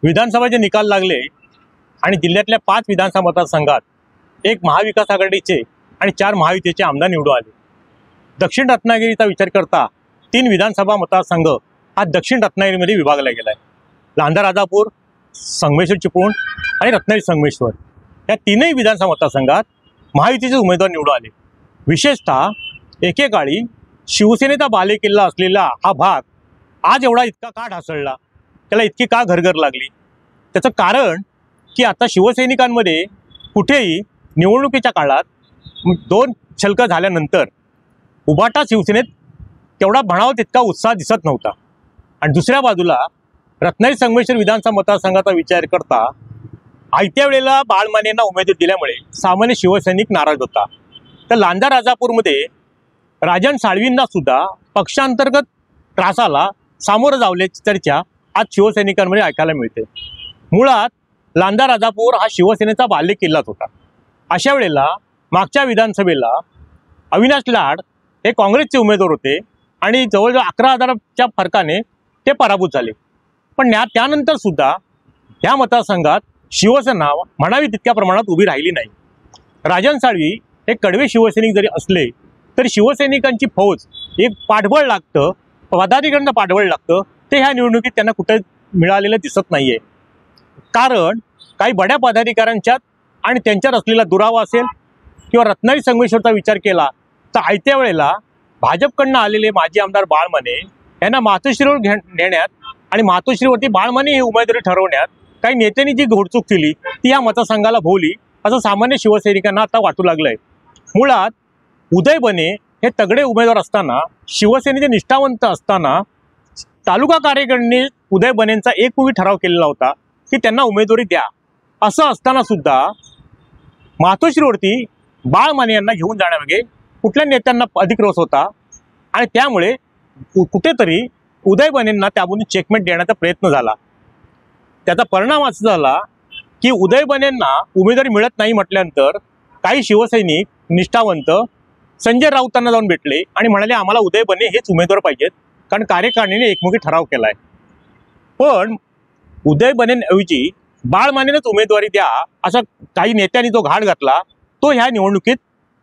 विधानसभेचे निकाल लागले आणि जिल्ह्यातल्या 5 विधानसभा मतदारसंघात एक महाविकास आघाडीचे आणि 4 महायुतीचे आमदार निवडून आले। दक्षिण रत्नागिरीचा विचार करता 3 विधानसभा मतदारसंघ हा दक्षिण रत्नागिरीमध्ये विभागला गेला आहे। लांजा राजापूर, संगमेश्वर चिपळूण आणि रत्नागिरी संगमेश्वर या 3ही विधानसभा मतदारसंघात महायुतीचे उमेदवार निवडून आले। विशेषतः एकेकाळी शिवसेनेचा बालेकिल्ला असलेला हा भाग आज एवढा इतका का ढासळला, त्याला इतकी का घरघर लागली? त्याचं कारण की आता शिवसैनिकांमध्ये कुठेही निवडणुकीच्या काळात 2 छलकं झाल्यानंतर उभाटा शिवसेनेत तेवढा म्हणावा तितका उत्साह दिसत नव्हता। आणि दुसऱ्या बाजूला रत्नागिरी संगमेश्वर विधानसभा मतदारसंघाचा विचार करता आयत्या वेळेला बाळमानेंना उमेदवारी दिल्यामुळे सामान्य शिवसैनिक नाराज होता। तर लांजा राजापूरमध्ये राजन साळवींना सुद्धा पक्षांतर्गत त्रासाला सामोरं जावल्याची चर्चा आज शिवसैनिकांमध्ये ऐकायला मिळते। मुळात लांजा राजापूर हा शिवसेनेचा बालेकिल्लाच होता। अशा वेळेला मागच्या विधानसभेला अविनाश लाड हे काँग्रेसचे उमेदवार होते आणि जवळजवळ 11,000च्या फरकाने ते पराभूत झाले। पण त्यानंतर सुद्धा या मतदारसंघात शिवसेना म्हणावी तितक्या प्रमाणात उभी राहिली नाही। राजन साळवी हे कडवे शिवसैनिक जरी असले तरी शिवसैनिकांची फौज एक पाठबळ लागतं, पदाधिकाऱ्यांना पाठबळ लागतं, ते ह्या निवडणुकीत त्यांना कुठे मिळालेलं दिसत नाहीये। कारण काही बड्या पदाधिकाऱ्यांच्यात आणि त्यांच्यात असलेला दुरावा असेल किंवा रत्नागिरी संगमेश्वरचा विचार केला तर आयत्या वेळेला भाजपकडनं आलेले माजी आमदार बाळमाने यांना मातोश्रीवर नेण्यात आणि मातोश्रीवरती बाळमाने हे उमेदवारी ठरवण्यात काही नेत्यांनी जी घोडचूक केली ती या मतदारसंघाला भोवली असं सामान्य शिवसैनिकांना आता वाटू लागलंय। मुळात उदय बने हे तगडे उमेदवार असताना, शिवसेनेचे निष्ठावंत असताना तालुका कार्यकारिणीने उदय बनेंचा एकमुखी ठराव केलेला होता की त्यांना उमेदवारी द्या। असं असताना सुद्धा मातोश्रीवरती बाळमाने यांना घेऊन जाण्यामागे कुठल्या नेत्यांना अधिक रस होता आणि त्यामुळे कुठेतरी उदय बनेंना त्यामधून चेकमेट देण्याचा प्रयत्न झाला। त्याचा परिणाम असा झाला की उदय बनेंना उमेदवारी मिळत नाही म्हटल्यानंतर काही शिवसैनिक निष्ठावंत संजय राऊतांना जाऊन भेटले आणि म्हणाले आम्हाला उदय बने हेच उमेदवार पाहिजेत, कारण कार्यकारिणीने एकमुखी ठराव केलाय। पण उदय बनेंऐवजी बाळमानेनेच उमेदवारी द्या असा काही नेत्यांनी जो घाट घातला तो ह्या निवडणुकीत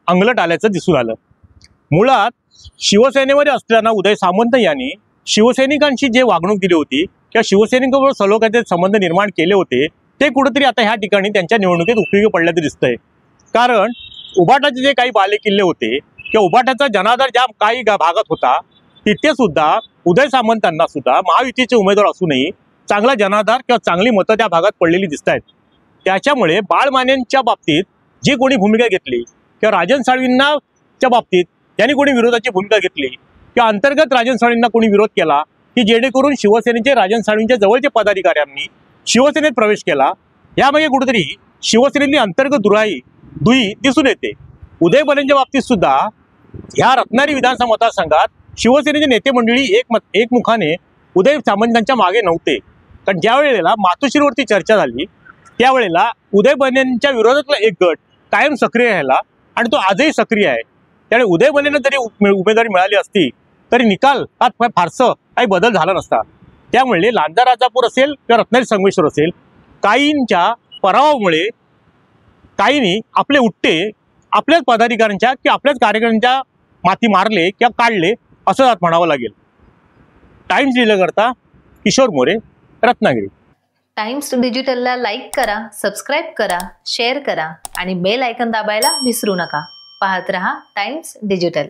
अंगलट आल्याचं दिसून आलं। मुळात शिवसेनेमध्ये असताना उदय सामंत यांनी शिवसैनिकांची जे वागणूक दिली होती किंवा शिवसैनिकांबरोबर सलोख्याचे संबंध निर्माण केले होते ते कुठेतरी आता ह्या ठिकाणी त्यांच्या निवडणुकीत उपयोगी पडल्याचं दिसतंय। कारण उभाटाचे जे काही बालेकिल्ले होते किंवा उभाटाचा जनाधार ज्या काही भागात होता तिथे सुद्धा उदय सामंतांना सुद्धा महायुतीचे उमेदवार असूनही चांगला जनाधार किंवा चांगली मतं त्या भागात पडलेली दिसत आहेत। त्याच्यामुळे बाळमानेंच्या बाबतीत जी कोणी भूमिका घेतली किंवा राजन साळवींच्या बाबतीत यांनी कोणी विरोधाची भूमिका घेतली किंवा अंतर्गत राजन साळवींना कोणी विरोध केला की जेणेकरून शिवसेनेचे राजन साळवींच्या जवळचे पदाधिकाऱ्यांनी शिवसेनेत प्रवेश केला, यामागे कुठेतरी शिवसेनेतली अंतर्गत दुही दिसून येते। उदय बनेंच्या बाबतीत सुद्धा ह्या रत्नागिरी विधानसभा मतदारसंघात शिवसेनेचे नेते मंडळी एकमुखाने उदय सामंतांच्या मागे नव्हते। कारण ज्या वेळेला मातोश्रीवरती चर्चा झाली त्यावेळेला उदय बनेंच्या विरोधातला एक गट कायम सक्रिय राहिला आणि तो आजही सक्रिय आहे। त्यामुळे उदय बनेंना जरी उमेदवारी मिळाली असती तरी निकाल हा फारसं काही बदल झाला नसता। त्यामुळे लांजा राजापूर असेल किंवा रत्नागिरी संगमेश्वर असेल, काहींच्या पराभवामुळे काहींनी आपले उट्टे आपल्याच पदाधिकाऱ्यांच्या किंवा आपल्याच कार्यकर्त्यांच्या माथी मारले किंवा काढले असं म्हणावं लागेल। टाइम्स डिजिटल करता किशोर मोरे, रत्नागिरी। टाइम्स डिजिटलला लाईक करा, सबस्क्राईब करा, शेअर करा आणि बेल आयकॉन दाबायला विसरू नका। पाहत रहा टाइम्स डिजिटल।